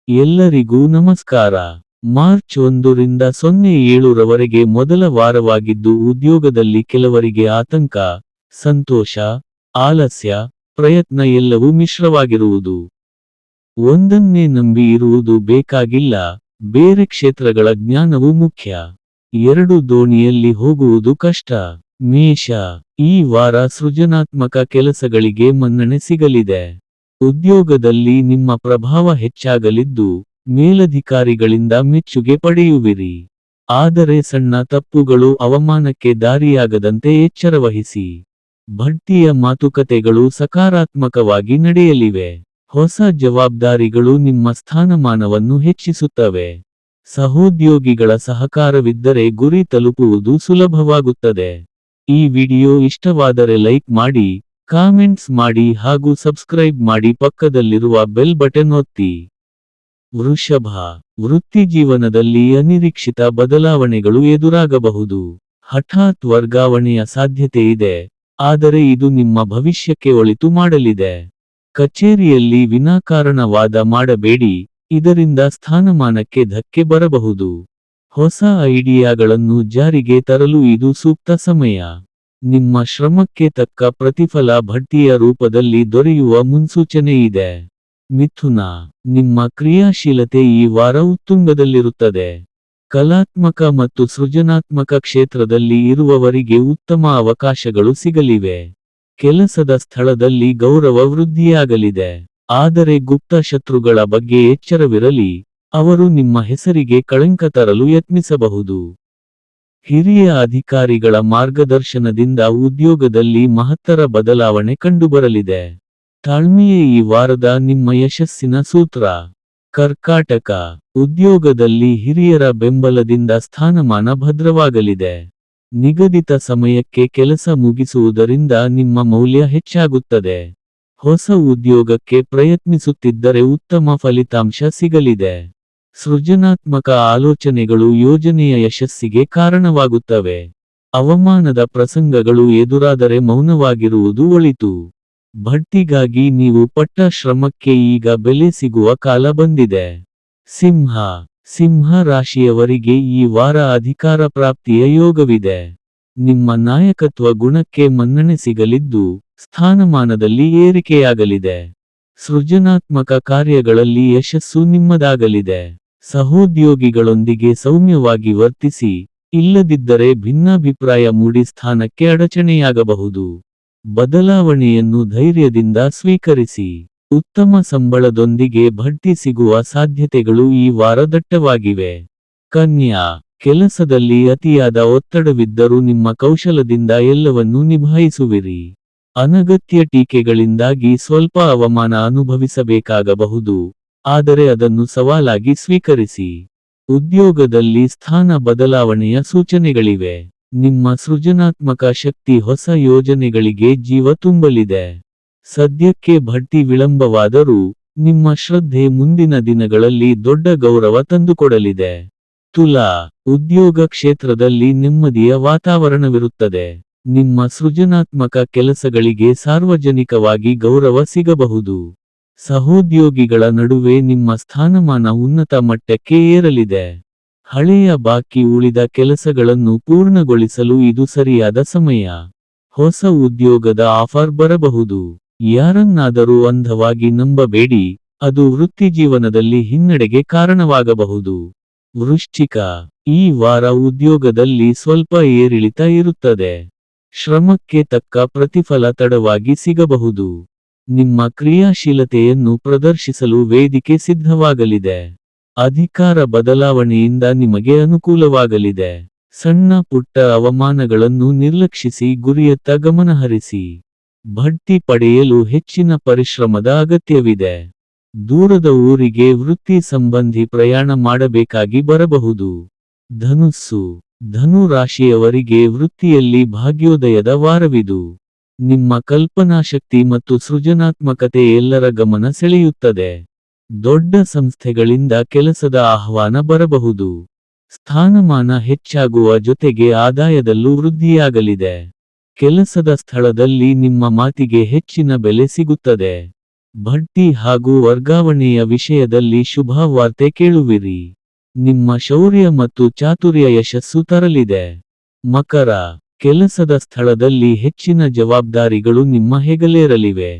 ಎಲ್ಲರಿಗೂ ನಮಸ್ಕಾರ. ಮಾರ್ಚ್ 1ರಿಂದ 07ರವರೆಗೆ ಮೊದಲ ವಾರವಾಗಿದ್ದು ಉದ್ಯೋಗದಲ್ಲಿ ಕೆಲವರಿಗೆ ಆತಂಕ, ಸಂತೋಷ, ಆಲಸ್ಯ, ಪ್ರಯತ್ನ ಎಲ್ಲವೂ ಮಿಶ್ರವಾಗಿರುವುದು. ಒಂದನ್ನೇ ನಂಬಿ ಇರುವುದು ಬೇಕಾಗಿಲ್ಲ, ಬೇರೆ ಕ್ಷೇತ್ರಗಳ ಜ್ಞಾನವೂ ಮುಖ್ಯ. ಎರಡು ದೋಣಿಯಲ್ಲಿ ಹೋಗುವುದು ಕಷ್ಟ. ಮೇಷ, ಈ ವಾರ ಸೃಜನಾತ್ಮಕ ಕೆಲಸಗಳಿಗೆ ಮನ್ನಣೆ ಸಿಗಲಿದೆ. ಉದ್ಯೋಗದಲ್ಲಿ ನಿಮ್ಮ ಪ್ರಭಾವ ಹೆಚ್ಚಾಗಲಿದ್ದು, ಮೇಲಧಿಕಾರಿಗಳಿಂದ ಮೆಚ್ಚುಗೆ ಪಡೆಯುವಿರಿ. ಆದರೆ ಸಣ್ಣ ತಪ್ಪುಗಳು ಅವಮಾನಕ್ಕೆ ದಾರಿಯಾಗದಂತೆ ಎಚ್ಚರವಹಿಸಿ. ಬಡ್ತಿಯ ಮಾತುಕತೆಗಳು ಸಕಾರಾತ್ಮಕವಾಗಿ ನಡೆಯಲಿವೆ. ಹೊಸ ಜವಾಬ್ದಾರಿಗಳು ನಿಮ್ಮ ಸ್ಥಾನಮಾನವನ್ನು ಹೆಚ್ಚಿಸುತ್ತವೆ. ಸಹೋದ್ಯೋಗಿಗಳ ಸಹಕಾರವಿದ್ದರೆ ಗುರಿ ತಲುಪುವುದು ಸುಲಭವಾಗುತ್ತದೆ. ಈ ವಿಡಿಯೋ ಇಷ್ಟವಾದರೆ ಲೈಕ್ ಮಾಡಿ, ಕಾಮೆಂಟ್ಸ್ ಮಾಡಿ ಹಾಗೂ ಸಬ್ಸ್ಕ್ರೈಬ್ ಮಾಡಿ, ಪಕ್ಕದಲ್ಲಿರುವ ಬೆಲ್ ಬಟನ್ ಒತ್ತಿ. ವೃಷಭ, ವೃತ್ತಿಜೀವನದಲ್ಲಿ ಅನಿರೀಕ್ಷಿತ ಬದಲಾವಣೆಗಳು ಎದುರಾಗಬಹುದು. ಹಠಾತ್ ವರ್ಗಾವಣೆಯ ಸಾಧ್ಯತೆ ಇದೆ, ಆದರೆ ಇದು ನಿಮ್ಮ ಭವಿಷ್ಯಕ್ಕೆ ಒಳಿತು ಮಾಡಲಿದೆ. ಕಚೇರಿಯಲ್ಲಿ ವಿನಾಕಾರಣ ವಾದ ಮಾಡಬೇಡಿ, ಇದರಿಂದ ಸ್ಥಾನಮಾನಕ್ಕೆ ಧಕ್ಕೆ ಬರಬಹುದು. ಹೊಸ ಐಡಿಯಾಗಳನ್ನು ಜಾರಿಗೆ ತರಲು ಇದು ಸೂಕ್ತ ಸಮಯ. ನಿಮ್ಮ ಶ್ರಮಕ್ಕೆ ತಕ್ಕ ಪ್ರತಿಫಲ ಬಡ್ತಿಯ ರೂಪದಲ್ಲಿ ದೊರೆಯುವ ಮುನ್ಸೂಚನೆ ಇದೆ. ಮಿಥುನ, ನಿಮ್ಮ ಕ್ರಿಯಾಶೀಲತೆ ಈ ವಾರ ಉತ್ತುಂಗದಲ್ಲಿರುತ್ತದೆ. ಕಲಾತ್ಮಕ ಮತ್ತು ಸೃಜನಾತ್ಮಕ ಕ್ಷೇತ್ರದಲ್ಲಿ ಇರುವವರಿಗೆ ಉತ್ತಮ ಅವಕಾಶಗಳು ಸಿಗಲಿವೆ. ಕೆಲಸದ ಸ್ಥಳದಲ್ಲಿ ಗೌರವ ವೃದ್ಧಿಯಾಗಲಿದೆ. ಆದರೆ ಗುಪ್ತ ಶತ್ರುಗಳ ಬಗ್ಗೆ ಎಚ್ಚರವಿರಲಿ, ಅವರು ನಿಮ್ಮ ಹೆಸರಿಗೆ ಕಳಂಕ ತರಲು ಯತ್ನಿಸಬಹುದು. ಹಿರಿಯ ಅಧಿಕಾರಿಗಳ ಮಾರ್ಗದರ್ಶನದಿಂದ ಉದ್ಯೋಗದಲ್ಲಿ ಮಹತ್ತರ ಬದಲಾವಣೆ ಕಂಡುಬರಲಿದೆ. ತಾಳ್ಮೆಯೇ ಈ ವಾರದ ನಿಮ್ಮ ಯಶಸ್ಸಿನ ಸೂತ್ರ. ಕರ್ಕಾಟಕ, ಉದ್ಯೋಗದಲ್ಲಿ ಹಿರಿಯರ ಬೆಂಬಲದಿಂದ ಸ್ಥಾನಮಾನ ಭದ್ರವಾಗಲಿದೆ. ನಿಗದಿತ ಸಮಯಕ್ಕೆ ಕೆಲಸ ಮುಗಿಸುವುದರಿಂದ ನಿಮ್ಮ ಮೌಲ್ಯ ಹೆಚ್ಚಾಗುತ್ತದೆ. ಹೊಸ ಉದ್ಯೋಗಕ್ಕೆ ಪ್ರಯತ್ನಿಸುತ್ತಿದ್ದರೆ ಉತ್ತಮ ಫಲಿತಾಂಶ ಸಿಗಲಿದೆ. ಸೃಜನಾತ್ಮಕ ಆಲೋಚನೆಗಳು ಯೋಜನೆಯ ಯಶಸ್ಸಿಗೆ ಕಾರಣವಾಗುತ್ತವೆ. ಅವಮಾನದ ಪ್ರಸಂಗಗಳು ಎದುರಾದರೆ ಮೌನವಾಗಿರುವುದು ಒಳಿತು. ಬಡ್ತಿಗಾಗಿ ನೀವು ಪಟ್ಟ ಶ್ರಮಕ್ಕೆ ಈಗ ಬೆಲೆ ಸಿಗುವ ಕಾಲ ಬಂದಿದೆ. ಸಿಂಹ, ಸಿಂಹ ರಾಶಿಯವರಿಗೆ ಈ ವಾರ ಅಧಿಕಾರ ಪ್ರಾಪ್ತಿಯ ಯೋಗವಿದೆ. ನಿಮ್ಮ ನಾಯಕತ್ವ ಗುಣಕ್ಕೆ ಮನ್ನಣೆ ಸಿಗಲಿದ್ದು, ಸ್ಥಾನಮಾನದಲ್ಲಿ ಏರಿಕೆಯಾಗಲಿದೆ. ಸೃಜನಾತ್ಮಕ ಕಾರ್ಯಗಳಲ್ಲಿ ಯಶಸ್ಸು ನಿಮ್ಮದಾಗಲಿದೆ. ಸಹೋದ್ಯೋಗಿಗಳೊಂದಿಗೆ ಸೌಮ್ಯವಾಗಿ ವರ್ತಿಸಿ, ಇಲ್ಲದಿದ್ದರೆ ಭಿನ್ನಾಭಿಪ್ರಾಯ ಮೂಡಿ ಸ್ಥಾನಕ್ಕೆ ಅಡಚಣೆಯಾಗಬಹುದು. ಬದಲಾವಣೆಯನ್ನು ಧೈರ್ಯದಿಂದ ಸ್ವೀಕರಿಸಿ. ಉತ್ತಮ ಸಂಬಳದೊಂದಿಗೆ ಬಡ್ತಿ ಸಿಗುವ ಸಾಧ್ಯತೆಗಳು ಈ ವಾರ ದಟ್ಟವಾಗಿವೆ. ಕನ್ಯಾ, ಕೆಲಸದಲ್ಲಿ ಅತಿಯಾದ ಒತ್ತಡವಿದ್ದರೂ ನಿಮ್ಮ ಕೌಶಲದಿಂದ ಎಲ್ಲವನ್ನೂ ನಿಭಾಯಿಸುವಿರಿ. ಅನಗತ್ಯ ಟೀಕೆಗಳಿಂದಾಗಿ ಸ್ವಲ್ಪ ಅವಮಾನ ಅನುಭವಿಸಬೇಕಾಗಬಹುದು, ಆದರೆ ಅದನ್ನು ಸವಾಲಾಗಿ ಸ್ವೀಕರಿಸಿ. ಉದ್ಯೋಗದಲ್ಲಿ ಸ್ಥಾನ ಬದಲಾವಣೆಯ ಸೂಚನೆಗಳಿವೆ. ನಿಮ್ಮ ಸೃಜನಾತ್ಮಕ ಶಕ್ತಿ ಹೊಸ ಯೋಜನೆಗಳಿಗೆ ಜೀವ ತುಂಬಲಿದೆ. ಸದ್ಯಕ್ಕೆ ಬಡ್ತಿ ವಿಳಂಬವಾದರೂ, ನಿಮ್ಮ ಶ್ರದ್ಧೆ ಮುಂದಿನ ದಿನಗಳಲ್ಲಿ ದೊಡ್ಡ ಗೌರವ ತಂದುಕೊಡಲಿದೆ. ತುಲಾ, ಉದ್ಯೋಗ ಕ್ಷೇತ್ರದಲ್ಲಿ ನೆಮ್ಮದಿಯ ವಾತಾವರಣವಿರುತ್ತದೆ. ನಿಮ್ಮ ಸೃಜನಾತ್ಮಕ ಕೆಲಸಗಳಿಗೆ ಸಾರ್ವಜನಿಕವಾಗಿ ಗೌರವ ಸಿಗಬಹುದು. ಸಹೋದ್ಯೋಗಿಗಳ ನಡುವೆ ನಿಮ್ಮ ಸ್ಥಾನಮಾನ ಉನ್ನತ ಮಟ್ಟಕ್ಕೆ ಏರಲಿದೆ. ಹಳೆಯ ಬಾಕಿ ಉಳಿದ ಕೆಲಸಗಳನ್ನು ಪೂರ್ಣಗೊಳಿಸಲು ಇದು ಸರಿಯಾದ ಸಮಯ. ಹೊಸ ಉದ್ಯೋಗದ ಆಫರ್ ಬರಬಹುದು. ಯಾರನ್ನಾದರೂ ಅಂಧವಾಗಿ ನಂಬಬೇಡಿ, ಅದು ವೃತ್ತಿಜೀವನದಲ್ಲಿ ಹಿನ್ನಡೆಗೆ ಕಾರಣವಾಗಬಹುದು. ವೃಶ್ಚಿಕ, ಈ ವಾರ ಉದ್ಯೋಗದಲ್ಲಿ ಸ್ವಲ್ಪ ಏರಿಳಿತ ಇರುತ್ತದೆ. ಶ್ರಮಕ್ಕೆ ತಕ್ಕ ಪ್ರತಿಫಲ ತಡವಾಗಿ ಸಿಗಬಹುದು. ನಿಮ್ಮ ಕ್ರಿಯಾಶೀಲತೆಯನ್ನು ಪ್ರದರ್ಶಿಸಲು ವೇದಿಕೆ ಸಿದ್ಧವಾಗಲಿದೆ. ಅಧಿಕಾರ ಬದಲಾವಣೆಯಿಂದ ನಿಮಗೆ ಅನುಕೂಲವಾಗಲಿದೆ. ಸಣ್ಣ ಪುಟ್ಟ ಅವಮಾನಗಳನ್ನು ನಿರ್ಲಕ್ಷಿಸಿ ಗುರಿಯತ್ತ ಗಮನಹರಿಸಿ. ಬಡ್ತಿ ಪಡೆಯಲು ಹೆಚ್ಚಿನ ಪರಿಶ್ರಮದ ಅಗತ್ಯವಿದೆ. ದೂರದ ಊರಿಗೆ ವೃತ್ತಿ ಸಂಬಂಧಿ ಪ್ರಯಾಣ ಮಾಡಬೇಕಾಗಿ ಬರಬಹುದು. ಧನುಸ್ಸು, ಧನು ರಾಶಿಯವರಿಗೆ ವೃತ್ತಿಯಲ್ಲಿ ಭಾಗ್ಯೋದಯದ ವಾರವಿದು. ನಿಮ್ಮ ಕಲ್ಪನಾಶಕ್ತಿ ಮತ್ತು ಸೃಜನಾತ್ಮಕತೆ ಎಲ್ಲರ ಗಮನ ಸೆಳೆಯುತ್ತದೆ. ದೊಡ್ಡ ಸಂಸ್ಥೆಗಳಿಂದ ಕೆಲಸದ ಆಹ್ವಾನ ಬರಬಹುದು. ಸ್ಥಾನಮಾನ ಹೆಚ್ಚಾಗುವ ಜೊತೆಗೆ ಆದಾಯದಲ್ಲೂ ವೃದ್ಧಿಯಾಗಲಿದೆ. ಕೆಲಸದ ಸ್ಥಳದಲ್ಲಿ ನಿಮ್ಮ ಮಾತಿಗೆ ಹೆಚ್ಚಿನ ಬೆಲೆ ಸಿಗುತ್ತದೆ. ಬಡ್ತಿ ಹಾಗೂ ವರ್ಗಾವಣೆಯ ವಿಷಯದಲ್ಲಿ ಶುಭ ವಾರ್ತೆ ಕೇಳುವಿರಿ. ನಿಮ್ಮ ಶೌರ್ಯ ಮತ್ತು ಚಾತುರ್ಯ ಯಶಸ್ಸು ತರಲಿದೆ. ಮಕರ, ಕೆಲಸದ ಸ್ಥಳದಲ್ಲಿ ಹೆಚ್ಚಿನ ಜವಾಬ್ದಾರಿಗಳು ನಿಮ್ಮ ಹೆಗಲೇರಲಿವೆ.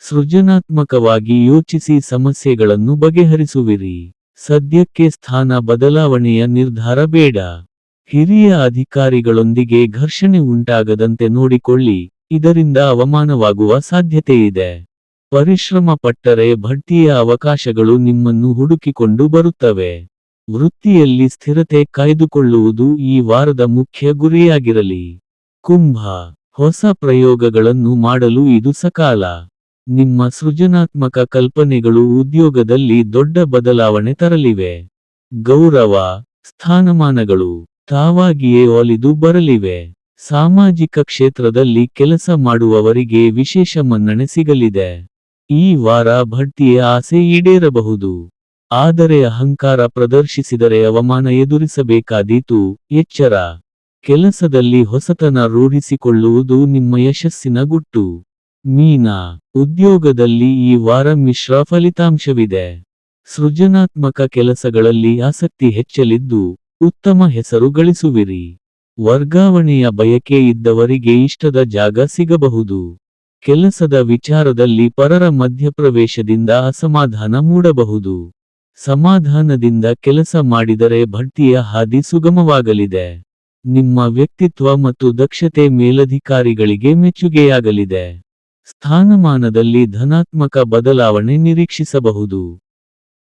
ಸೃಜನಾತ್ಮಕವಾಗಿ ಯೋಚಿಸಿ ಸಮಸ್ಯೆಗಳನ್ನು ಬಗೆಹರಿಸುವಿರಿ. ಸದ್ಯಕ್ಕೆ ಸ್ಥಾನ ಬದಲಾವಣೆಯ ನಿರ್ಧಾರ ಬೇಡ. ಹಿರಿಯ ಅಧಿಕಾರಿಗಳೊಂದಿಗೆ ಘರ್ಷಣೆ ಉಂಟಾಗದಂತೆ ನೋಡಿಕೊಳ್ಳಿ, ಇದರಿಂದ ಅವಮಾನವಾಗುವ ಸಾಧ್ಯತೆಯಿದೆ. ಪರಿಶ್ರಮ ಪಟ್ಟರೆ ಬಡ್ತಿಯ ಅವಕಾಶಗಳು ನಿಮ್ಮನ್ನು ಹುಡುಕಿಕೊಂಡು ಬರುತ್ತವೆ. ವೃತ್ತಿಯಲ್ಲಿ ಸ್ಥಿರತೆ ಕಾಯ್ದುಕೊಳ್ಳುವುದು ಈ ವಾರದ ಮುಖ್ಯ ಗುರಿಯಾಗಿರಲಿ. ಕುಂಭ, ಹೊಸ ಪ್ರಯೋಗಗಳನ್ನು ಮಾಡಲು ಇದು ಸಕಾಲ. ನಿಮ್ಮ ಸೃಜನಾತ್ಮಕ ಕಲ್ಪನೆಗಳು ಉದ್ಯೋಗದಲ್ಲಿ ದೊಡ್ಡ ಬದಲಾವಣೆ ತರಲಿವೆ. ಗೌರವ, ಸ್ಥಾನಮಾನಗಳು ತಾವಾಗಿಯೇ ಒಲಿದು ಬರಲಿವೆ. ಸಾಮಾಜಿಕ ಕ್ಷೇತ್ರದಲ್ಲಿ ಕೆಲಸ ಮಾಡುವವರಿಗೆ ವಿಶೇಷ ಮನ್ನಣೆ ಸಿಗಲಿದೆ. ಈ ವಾರ ಬಡ್ತಿಯ ಆಸೆ ಈಡೇರಬಹುದು. ಆದರೆ ಅಹಂಕಾರ ಪ್ರದರ್ಶಿಸಿದರೆ ಅವಮಾನ ಎದುರಿಸಬೇಕಾದೀತು, ಎಚ್ಚರ. ಕೆಲಸದಲ್ಲಿ ಹೊಸತನ ರೂಢಿಸಿಕೊಳ್ಳುವುದು ನಿಮ್ಮ ಯಶಸ್ಸಿನ ಗುಟ್ಟು. ಮೀನ, ಉದ್ಯೋಗದಲ್ಲಿ ಈ ವಾರ ಮಿಶ್ರ ಫಲಿತಾಂಶವಿದೆ. ಸೃಜನಾತ್ಮಕ ಕೆಲಸಗಳಲ್ಲಿ ಆಸಕ್ತಿ ಹೆಚ್ಚಲಿದ್ದು, ಉತ್ತಮ ಹೆಸರು ಗಳಿಸುವಿರಿ. ವರ್ಗಾವಣೆಯ ಬಯಕೆ ಇದ್ದವರಿಗೆ ಇಷ್ಟದ ಜಾಗ ಸಿಗಬಹುದು. ಕೆಲಸದ ವಿಚಾರದಲ್ಲಿ ಪರರ ಮಧ್ಯಪ್ರವೇಶದಿಂದ ಅಸಮಾಧಾನ ಮೂಡಬಹುದು. ಸಮಾಧಾನದಿಂದ ಕೆಲಸ ಮಾಡಿದರೆ ಬಡ್ತಿಯ ಹಾದಿ ಸುಗಮವಾಗಲಿದೆ. ನಿಮ್ಮ ವ್ಯಕ್ತಿತ್ವ ಮತ್ತು ದಕ್ಷತೆ ಮೇಲಧಿಕಾರಿಗಳಿಗೆ ಮೆಚ್ಚುಗೆಯಾಗಲಿದೆ. ಸ್ಥಾನಮಾನದಲ್ಲಿ ಧನಾತ್ಮಕ ಬದಲಾವಣೆ ನಿರೀಕ್ಷಿಸಬಹುದು.